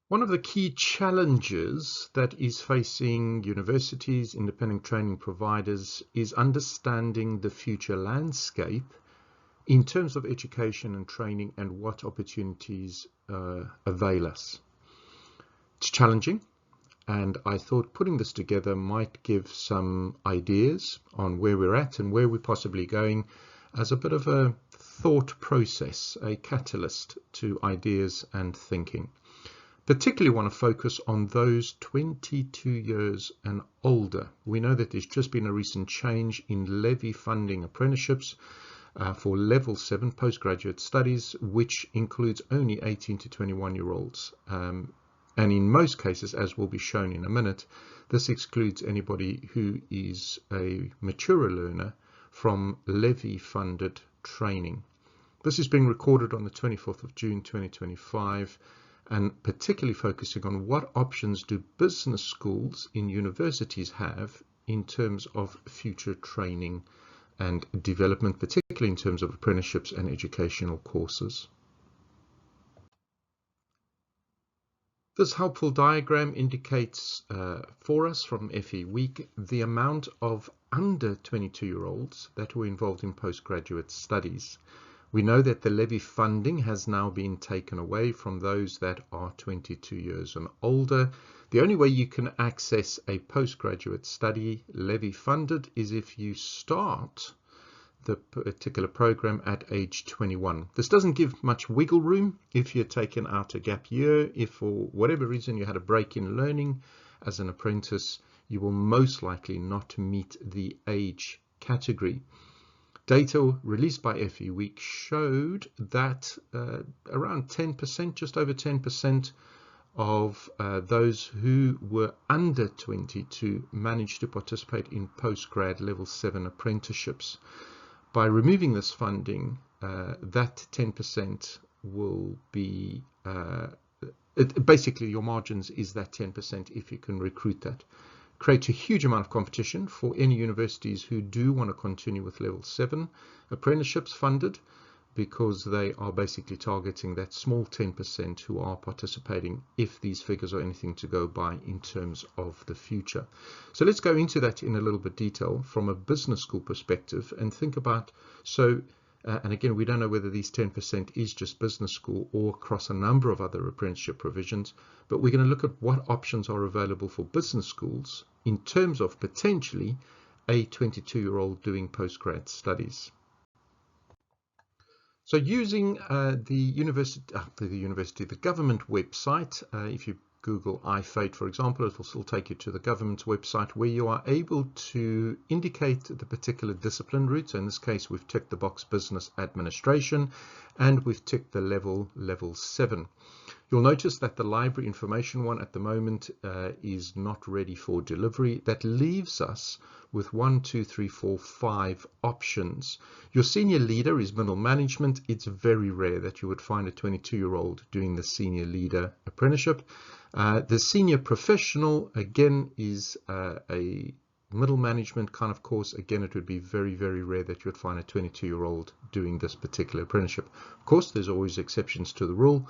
One of the key challenges that is facing universities, independent training providers, is understanding the future landscape in terms of education and training and what opportunities avail us. It's challenging, and I thought putting this together might give some ideas on where we're at and where we're possibly going as a bit of a thought process, a catalyst to ideas and thinking. Particularly want to focus on those 22 years and older. We know that there's just been a recent change in levy funding apprenticeships for level 7 postgraduate studies, which includes only 18 to 21-year-olds. And in most cases, as will be shown in a minute, this excludes anybody who is a maturer learner from levy-funded training. This is being recorded on the 24th of June 2025, and particularly focusing on what options do business schools in universities have in terms of future training and development, particularly in terms of apprenticeships and educational courses. This helpful diagram indicates for us from FE Week the amount of under 22-year-olds that were involved in postgraduate studies. We know that the levy funding has now been taken away from those that are 22 years and older. The only way you can access a postgraduate study levy funded is if you start the particular program at age 21. This doesn't give much wiggle room if you're taken out a gap year. If for whatever reason you had a break in learning as an apprentice, you will most likely not meet the age category. Data released by FE Week showed that around 10%, just over 10% of those who were under 22 managed to participate in postgrad level 7 apprenticeships. By removing this funding, that 10% will be, basically your margins is that 10% if you can recruit that. Creates a huge amount of competition for any universities who do want to continue with level 7 apprenticeships funded, because they are basically targeting that small 10% who are participating, if these figures are anything to go by in terms of the future. So let's go into that in a little bit detail from a business school perspective and think about, and again, we don't know whether these 10% is just business school or across a number of other apprenticeship provisions, but we're going to look at what options are available for business schools in terms of potentially a 22-year-old doing postgrad studies. So using the government website, if you Google iFate, for example, it will still take you to the government website where you are able to indicate the particular discipline route. So in this case, we've ticked the box business administration and we've ticked the level 7. You'll notice that the library information one at the moment is not ready for delivery. That leaves us with 1, 2, 3, 4, 5 options. Your senior leader is middle management. It's very rare that you would find a 22-year-old doing the senior leader apprenticeship. The senior professional, again, is a middle management kind of course. Again, it would be very, very rare that you would find a 22-year-old doing this particular apprenticeship. Of course, there's always exceptions to the rule.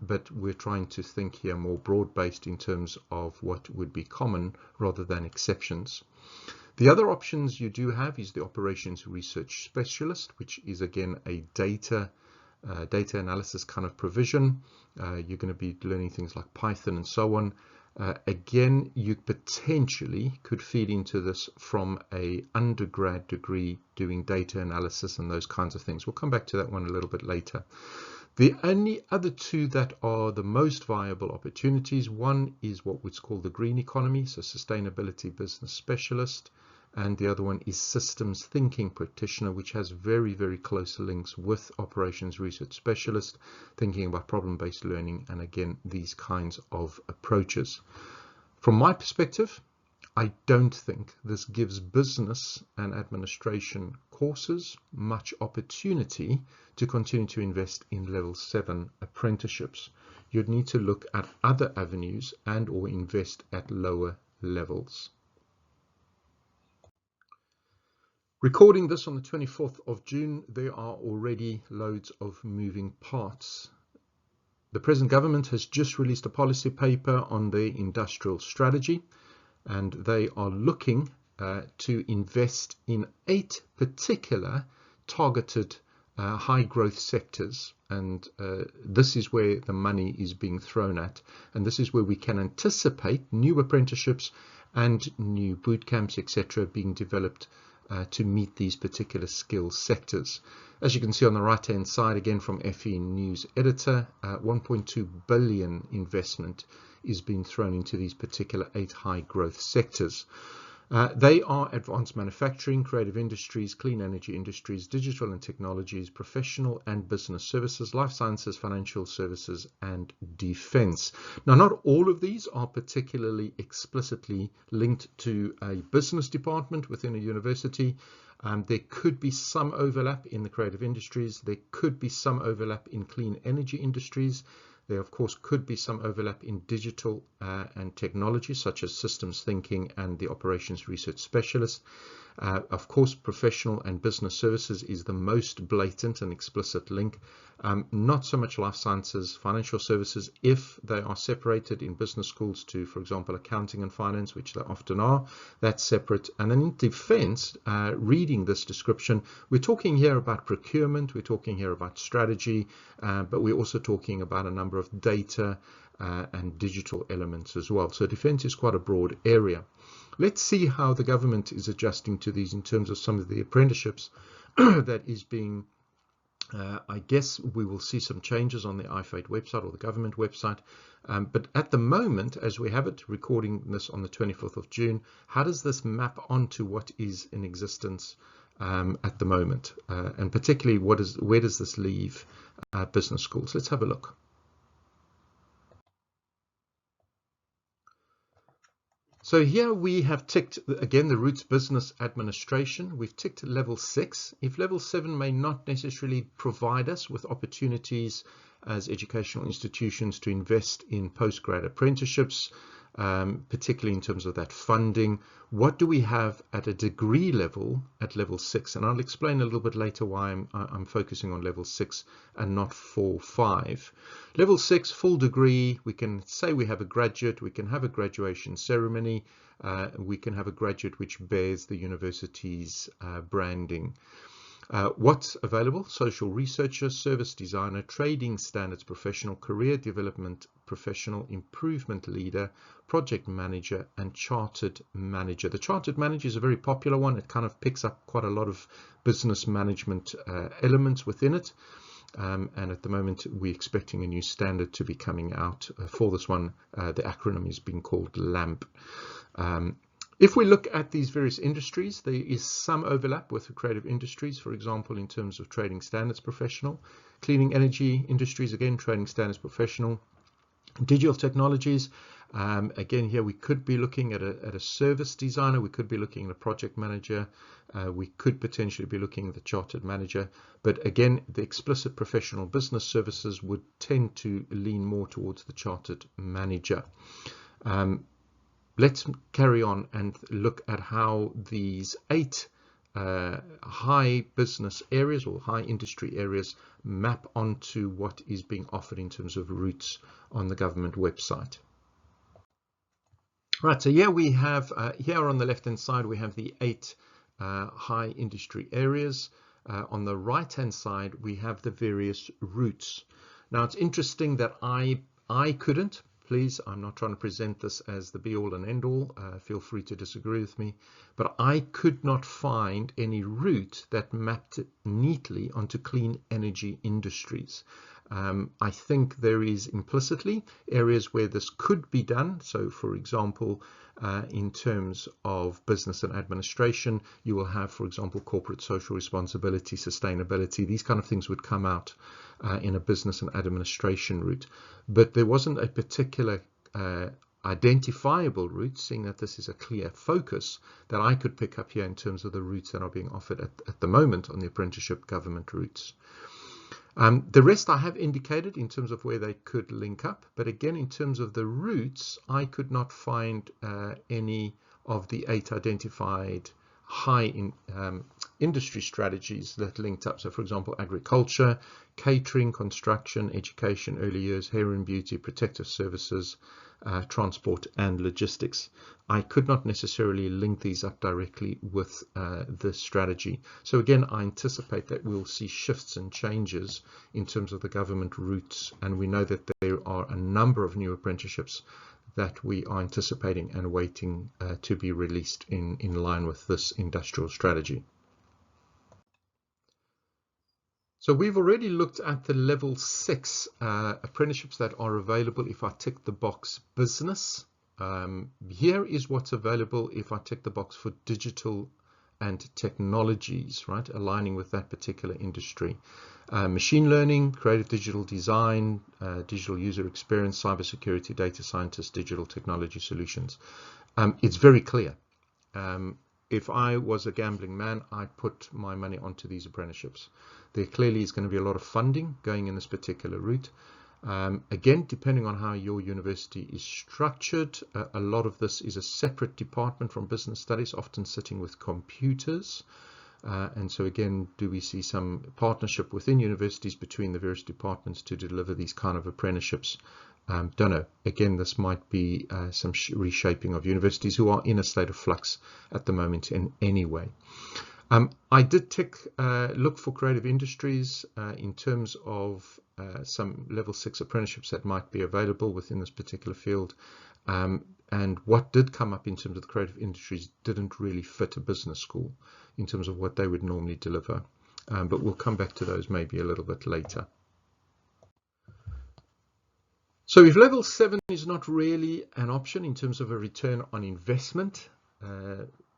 But we're trying to think here more broad-based in terms of what would be common rather than exceptions. The other options you do have is the operations research specialist, which is again a data analysis kind of provision. You're going to be learning things like Python and so on. Again, you potentially could feed into this from a undergrad degree doing data analysis and those kinds of things. We'll come back to that one a little bit later. The only other two that are the most viable opportunities, one is what was called the green economy, so sustainability business specialist, and the other one is systems thinking practitioner, which has very, very close links with operations research specialist, thinking about problem-based learning, and again, these kinds of approaches. From my perspective, I don't think this gives business and administration courses much opportunity to continue to invest in level 7 apprenticeships. You'd need to look at other avenues and or invest at lower levels. Recording this on the 24th of June, there are already loads of moving parts. The present government has just released a policy paper on their industrial strategy, and they are looking to invest in 8 particular targeted high growth sectors, and this is where the money is being thrown at, and this is where we can anticipate new apprenticeships and new boot camps, etc., being developed to meet these particular skill sectors. As you can see on the right hand side, again from FE News Editor, 1.2 billion investment is being thrown into these particular 8 high growth sectors. They are advanced manufacturing, creative industries, clean energy industries, digital and technologies, professional and business services, life sciences, financial services, and defense. Now, not all of these are particularly explicitly linked to a business department within a university. There could be some overlap in the creative industries. There could be some overlap in clean energy industries. There, of course, could be some overlap in digital and technology, such as systems thinking and the operations research specialist. Of course, professional and business services is the most blatant and explicit link. Not so much life sciences, financial services, if they are separated in business schools to, for example, accounting and finance, which they often are, that's separate. And then in defense, reading this description, we're talking here about procurement, we're talking here about strategy, but we're also talking about a number of data and digital elements as well. So defense is quite a broad area. Let's see how the government is adjusting to these in terms of some of the apprenticeships that is being, I guess we will see some changes on the iFate website or the government website. But at the moment, as we have it, recording this on the 24th of June, how does this map onto what is in existence at the moment? And particularly, where does this leave business schools? Let's have a look. So here we have ticked, again, the Roots Business Administration. We've ticked level 6. If level 7 may not necessarily provide us with opportunities as educational institutions to invest in postgrad apprenticeships, particularly in terms of that funding, what do we have at a degree level at level 6? And I'll explain a little bit later why I'm focusing on level 6 and not 4, 5. Level 6, full degree, we can say we have a graduate, we can have a graduation ceremony, we can have a graduate which bears the university's branding. What's available? Social researcher, service designer, trading standards professional, career development professional, improvement leader, project manager, and chartered manager. The chartered manager is a very popular one. It kind of picks up quite a lot of business management elements within it. And at the moment, we're expecting a new standard to be coming out for this one. The acronym is being called LAMP. If we look at these various industries, there is some overlap with the creative industries, for example, in terms of trading standards professional, cleaning energy industries, again, trading standards professional, digital technologies. Again, here we could be looking at a service designer, we could be looking at a project manager, we could potentially be looking at the chartered manager, but again, the explicit professional business services would tend to lean more towards the chartered manager. Let's carry on and look at how these 8 high business areas or high industry areas map onto what is being offered in terms of routes on the government website. Right, so here we have, here on the left hand side, we have the 8 high industry areas. On the right hand side, we have the various routes. Now, it's interesting that I couldn't. Please, I'm not trying to present this as the be-all and end-all. Feel free to disagree with me. But I could not find any route that mapped neatly onto clean energy industries. I think there is implicitly areas where this could be done. So, for example, in terms of business and administration, you will have, for example, corporate social responsibility, sustainability. These kind of things would come out in a business and administration route. But there wasn't a particular identifiable route, seeing that this is a clear focus, that I could pick up here in terms of the routes that are being offered at the moment on the apprenticeship government routes. The rest I have indicated in terms of where they could link up, but again, in terms of the routes, I could not find any of the 8 identified high in industry strategies that linked up. So for example, agriculture, catering, construction, education, early years, hair and beauty, protective services, transport and logistics. I could not necessarily link these up directly with this strategy. So again, I anticipate that we'll see shifts and changes in terms of the government routes, and we know that there are a number of new apprenticeships that we are anticipating and waiting to be released in line with this industrial strategy. So we've already looked at the level 6 apprenticeships that are available if I tick the box business. Here is what's available if I tick the box for digital and technologies, right, aligning with that particular industry. Machine learning, creative digital design, digital user experience, cybersecurity, data scientist, digital technology solutions. It's very clear. If I was a gambling man, I'd put my money onto these apprenticeships. There clearly is going to be a lot of funding going in this particular route. Again, depending on how your university is structured, a lot of this is a separate department from business studies, often sitting with computers. And so again, do we see some partnership within universities between the various departments to deliver these kind of apprenticeships? Don't know. Again, this might be some reshaping of universities who are in a state of flux at the moment in any way. I did look for creative industries in terms of some level 6 apprenticeships that might be available within this particular field. And what did come up in terms of the creative industries didn't really fit a business school in terms of what they would normally deliver. But we'll come back to those maybe a little bit later. So if level 7 is not really an option in terms of a return on investment,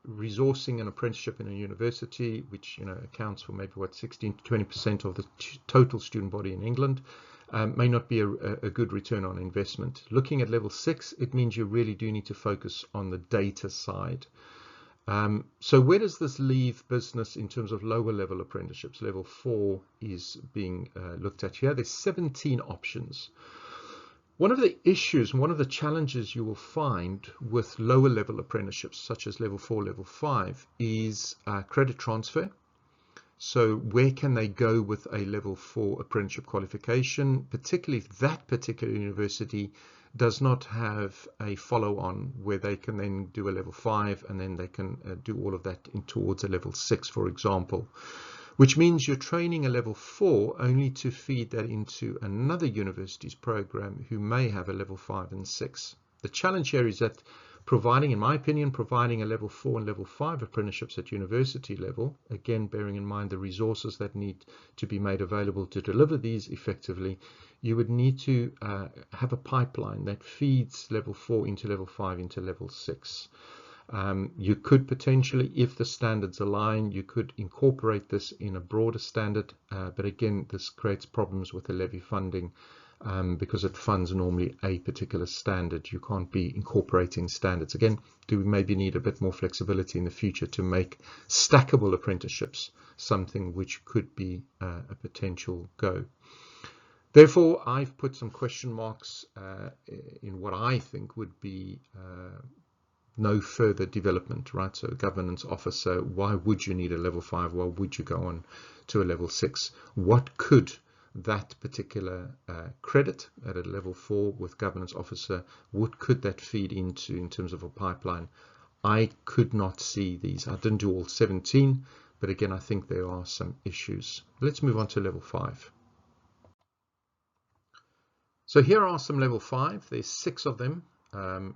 resourcing an apprenticeship in a university, which accounts for maybe 16 to 20% of the total student body in England, may not be a good return on investment. Looking at level 6, it means you really do need to focus on the data side. So where does this leave business in terms of lower level apprenticeships? Level 4 is being looked at here. There's 17 options. One of the issues and one of the challenges you will find with lower level apprenticeships, such as level 4, level 5, is credit transfer. So where can they go with a level 4 apprenticeship qualification, particularly if that particular university does not have a follow-on where they can then do a level 5 and then they can do all of that towards a level 6, for example. Which means you're training a level 4 only to feed that into another university's program who may have a level 5 and 6. The challenge here is that in my opinion, providing a level 4 and level 5 apprenticeships at university level, again, bearing in mind the resources that need to be made available to deliver these effectively, you would need to have a pipeline that feeds level 4 into level 5 into level 6. You could potentially, if the standards align, you could incorporate this in a broader standard, but again, this creates problems with the levy funding because it funds normally a particular standard. You can't be incorporating standards. Again, do we maybe need a bit more flexibility in the future to make stackable apprenticeships something which could be a potential go? Therefore, I've put some question marks in what I think would be no further development, right? So governance officer, why would you need a level 5? Why would you go on to a level 6? What could that particular credit at a level 4 with governance officer, what could that feed into in terms of a pipeline? I could not see these. I didn't do all 17, but again, I think there are some issues. Let's move on to level 5. So here are some level 5. There's 6 of them.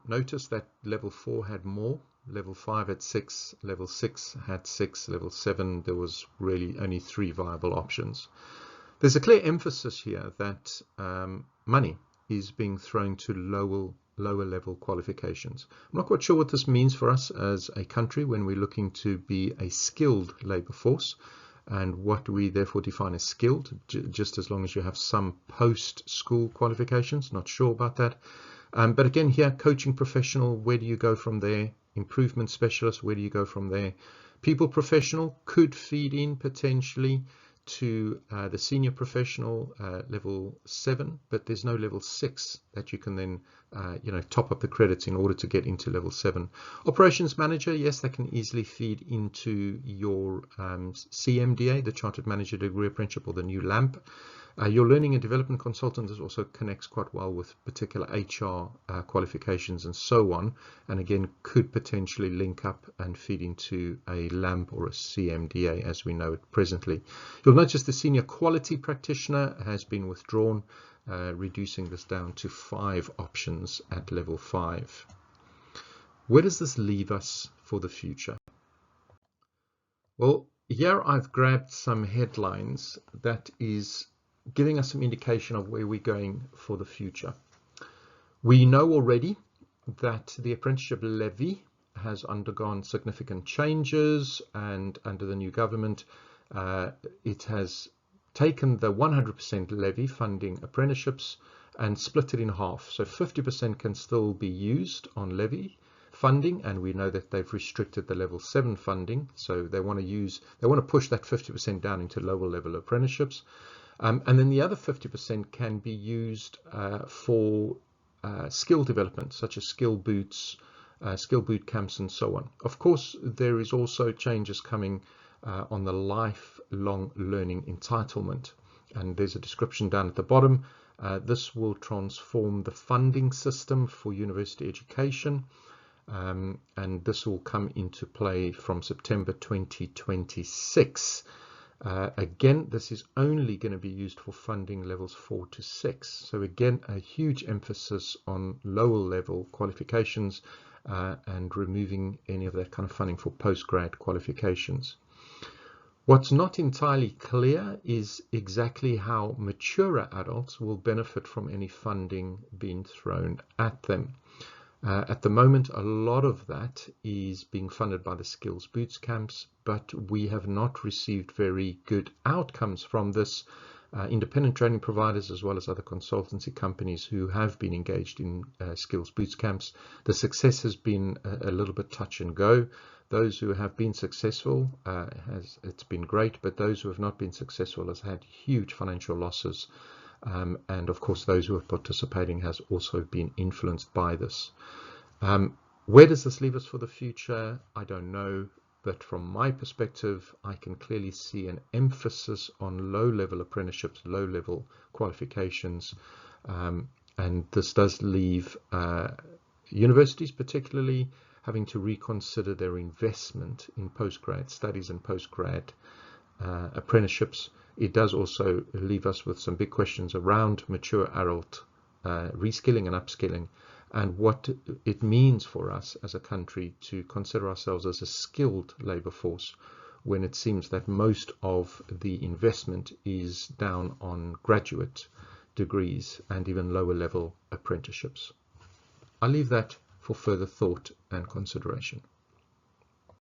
Notice that level 4 had more, level 5 had 6, level 6 had 6, level 7 there was really only 3 viable options. There's a clear emphasis here that money is being thrown to lower level qualifications. I'm not quite sure what this means for us as a country when we're looking to be a skilled labor force, and what we therefore define as skilled, just as long as you have some post-school qualifications. Not sure about that. But again, here, coaching professional, where do you go from there? Improvement specialist, where do you go from there? People professional could feed in potentially to the senior professional level 7, but there's no level 6 that you can then top up the credits in order to get into level 7. Operations manager, yes, that can easily feed into your CMDA, the Chartered Manager Degree Apprenticeship, or the new LAMP. Your learning and development consultant also connects quite well with particular HR qualifications and so on, and again could potentially link up and feed into a LAMP or a CMDA as we know it presently. You'll notice the senior quality practitioner has been withdrawn, reducing this down to 5 options at level 5. Where does this leave us for the future? Well, here I've grabbed some headlines that is giving us some indication of where we're going for the future. We know already that the apprenticeship levy has undergone significant changes, and under the new government it has taken the 100% levy funding apprenticeships and split it in half. So 50% can still be used on levy funding, and we know that they've restricted the level 7 funding, so they want to push that 50% down into lower level apprenticeships. And then the other 50% can be used for skill development, such as skill boots, skill boot camps, and so on. Of course, there is also changes coming on the lifelong learning entitlement, and there's a description down at the bottom. This will transform the funding system for university education, and this will come into play from September 2026. Again, this is only going to be used for funding levels 4 to 6. So again, a huge emphasis on lower level qualifications and removing any of that kind of funding for postgrad qualifications. What's not entirely clear is exactly how maturer adults will benefit from any funding being thrown at them. At the moment, a lot of that is being funded by the skills boots camps, but we have not received very good outcomes from this. Independent training providers, as well as other consultancy companies who have been engaged in skills boots camps, the success has been a little bit touch and go. Those who have been successful, it's been great, but those who have not been successful has had huge financial losses. And of course, those who are participating has also been influenced by this. Where does this leave us for the future? I don't know, but from my perspective, I can clearly see an emphasis on low-level apprenticeships, low-level qualifications, and this does leave universities particularly having to reconsider their investment in postgrad studies and postgrad apprenticeships. It does also leave us with some big questions around mature adult reskilling and upskilling, and what it means for us as a country to consider ourselves as a skilled labor force when it seems that most of the investment is down on graduate degrees and even lower level apprenticeships. I leave that for further thought and consideration.